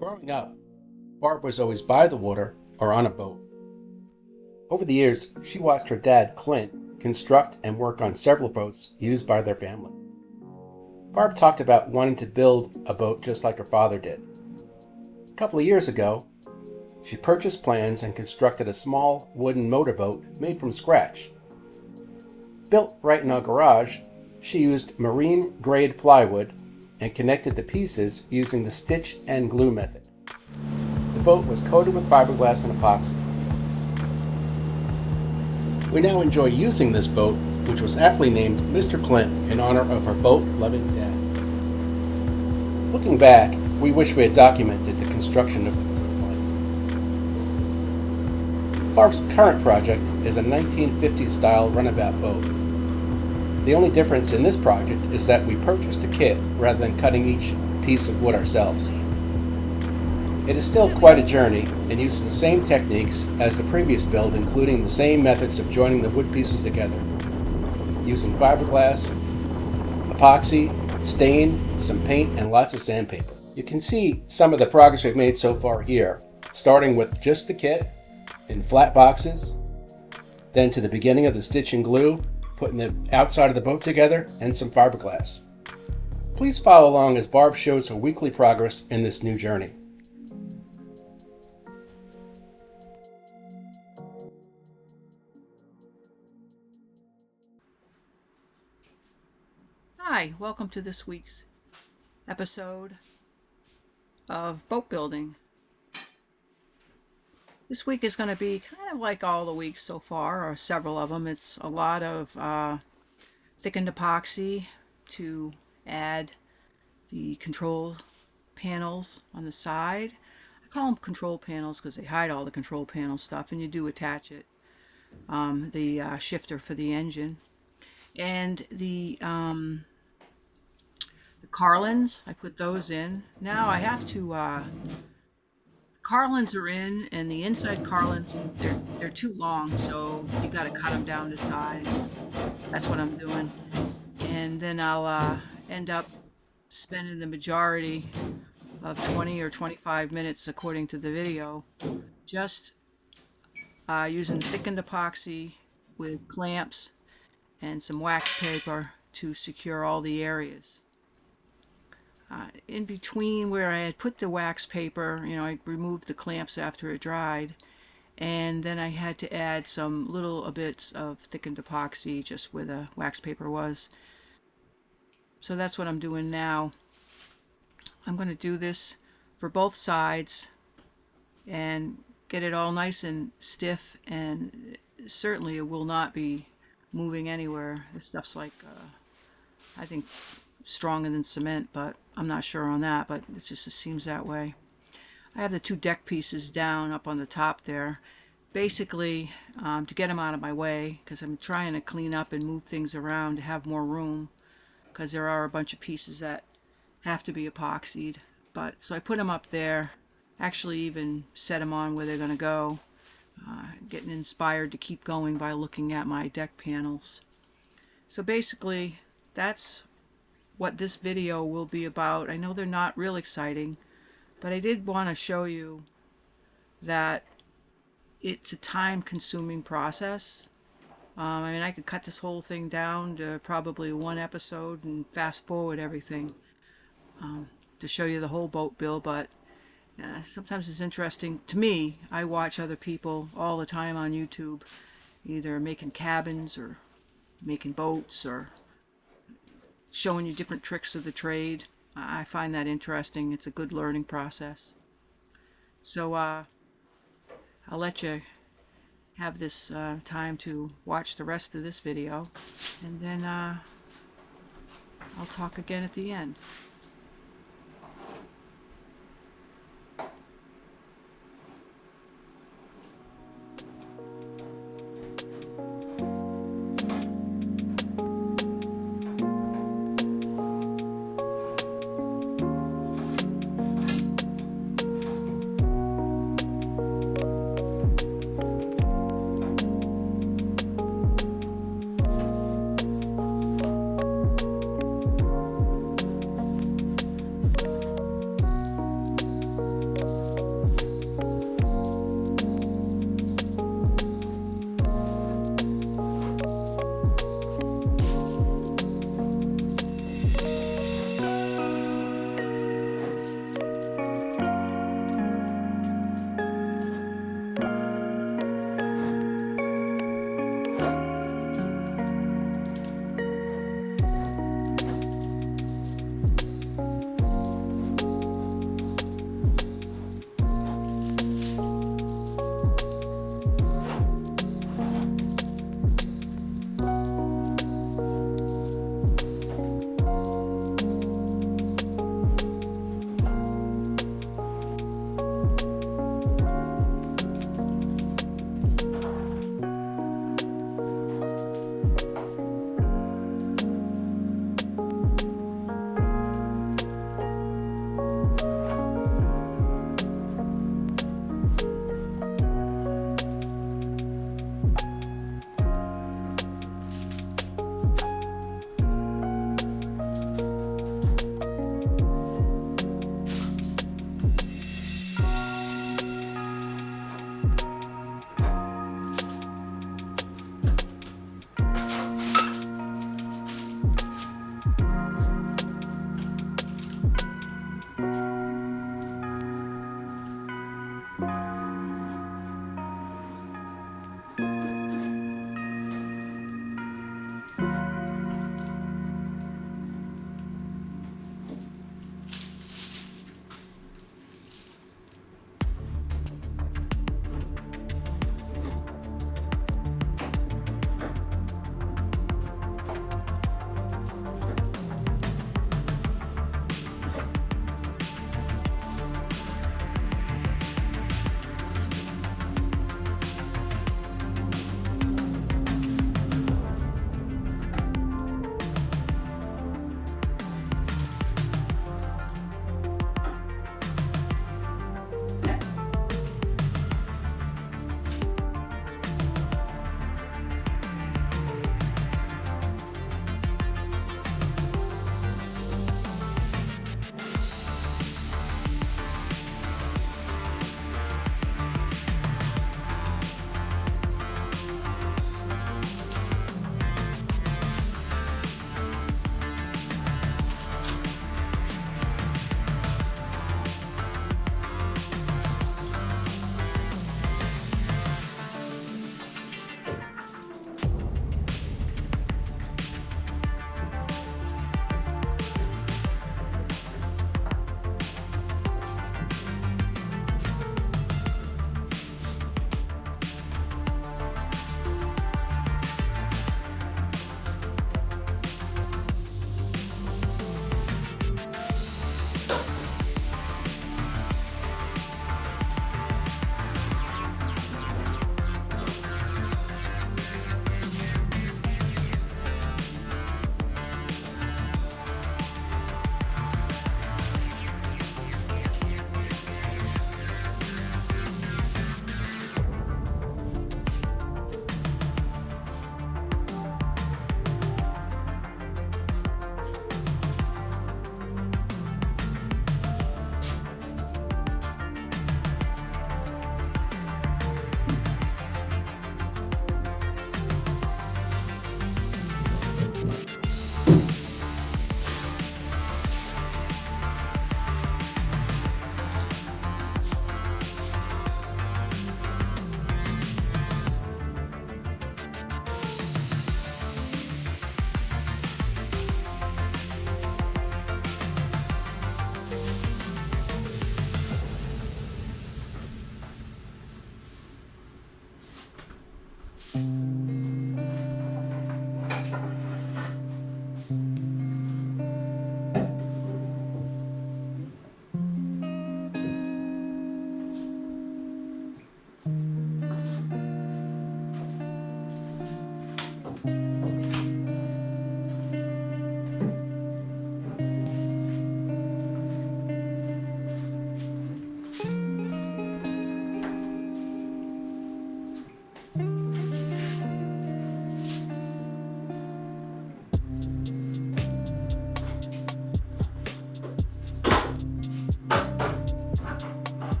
Growing up, Barb was always by the water or on a boat. Over the years, she watched her dad, Clint, construct and work on several boats used by their family. Barb talked about wanting to build a boat just like her father did. A couple of years ago, she purchased plans and constructed a small wooden motorboat made from scratch. Built right in our garage, she used marine-grade plywood and connected the pieces using the stitch and glue method. The boat was coated with fiberglass and epoxy. We now enjoy using this boat, which was aptly named Mr. Clint in honor of her boat-loving dad. Looking back, we wish we had documented the construction of Mr. Clint. Barb's current project is a 1950s-style runabout boat. The only difference in this project is that we purchased a kit rather than cutting each piece of wood ourselves. It is still quite a journey and uses the same techniques as the previous build, including the same methods of joining the wood pieces together, using fiberglass, epoxy, stain, some paint, and lots of sandpaper. You can see some of the progress we've made so far here, starting with just the kit in flat boxes, then to the beginning of the stitch and glue, putting the outside of the boat together, and some fiberglass. Please follow along as Barb shows her weekly progress in this new journey. Hi, welcome to this week's episode of boat building. This week is going to be kind of like all the weeks so far, or several of them. It's a lot of thickened epoxy to add the control panels on the side. I call them control panels because they hide all the control panel stuff, and you do attach it, the shifter for the engine. And the Carlins, I put those in. Now I have to, Carlins are in, and the inside Carlins, they're too long, so you got to cut them down to size. That's what I'm doing. And then I'll end up spending the majority of 20 or 25 minutes, according to the video, just using thickened epoxy with clamps and some wax paper to secure all the areas. In between where I had put the wax paper, I removed the clamps after it dried, and then I had to add some little bits of thickened epoxy just where the wax paper was. So that's what I'm doing now. I'm going to do this for both sides and get it all nice and stiff, and certainly it will not be moving anywhere. This stuff's like, I think, stronger than cement, but I'm not sure on that, but it just seems that way. I have the two deck pieces down up on the top there, basically to get them out of my way, because I'm trying to clean up and move things around to have more room, because there are a bunch of pieces that have to be epoxied. But so I put them up there, actually even set them on where they're going to go, getting inspired to keep going by looking at my deck panels. So basically that's what this video will be about. I know they're not real exciting, but I did want to show you that it's a time-consuming process. I could cut this whole thing down to probably one episode and fast forward everything to show you the whole boat build, but sometimes it's interesting to me. I watch other people all the time on YouTube, either making cabins or making boats or showing you different tricks of the trade. I find that interesting. It's a good learning process. So I'll let you have this time to watch the rest of this video, and then I'll talk again at the end.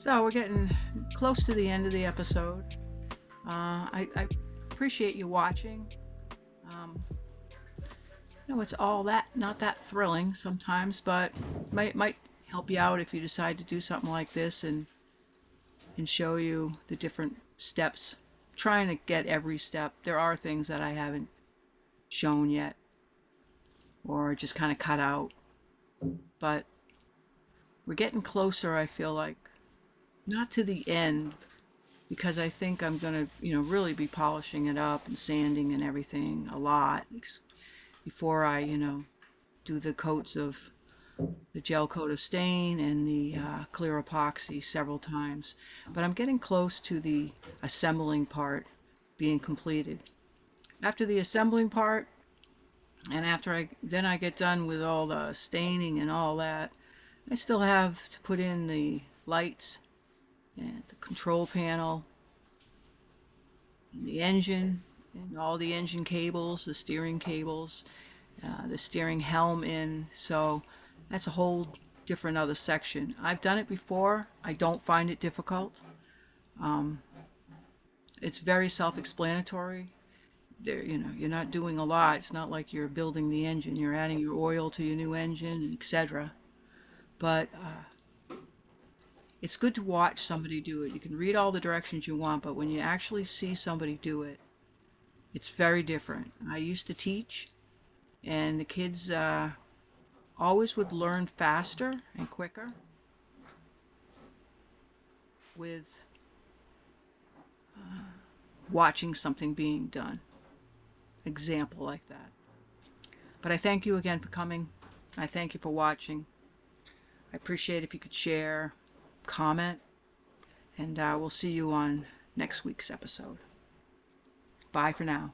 So we're getting close to the end of the episode. I appreciate you watching. Um, it's all that not that thrilling sometimes, but might help you out if you decide to do something like this and show you the different steps. Trying to get every step. There are things that I haven't shown yet, or just kind of cut out, but we're getting closer. I feel like not to the end, because I think I'm gonna, really be polishing it up and sanding and everything a lot before I, do the coats of the gel coat of stain and the clear epoxy several times. But I'm getting close to the assembling part being completed. After the assembling part, and after I get done with all the staining and all that, I still have to put in the lights and the control panel and the engine and all the engine cables, the steering cables, the steering helm in. So that's a whole different other section. I've done it before. I don't find it difficult. It's very self-explanatory. There, you're not doing a lot. It's not like you're building the engine. You're adding your oil to your new engine, etc. But it's good to watch somebody do it. You can read all the directions you want, but when you actually see somebody do it, it's very different. I used to teach, and the kids always would learn faster and quicker with watching something being done. Example like that. But I thank you again for coming. I thank you for watching. I appreciate if you could share, comment, and we'll see you on next week's episode. Bye for now.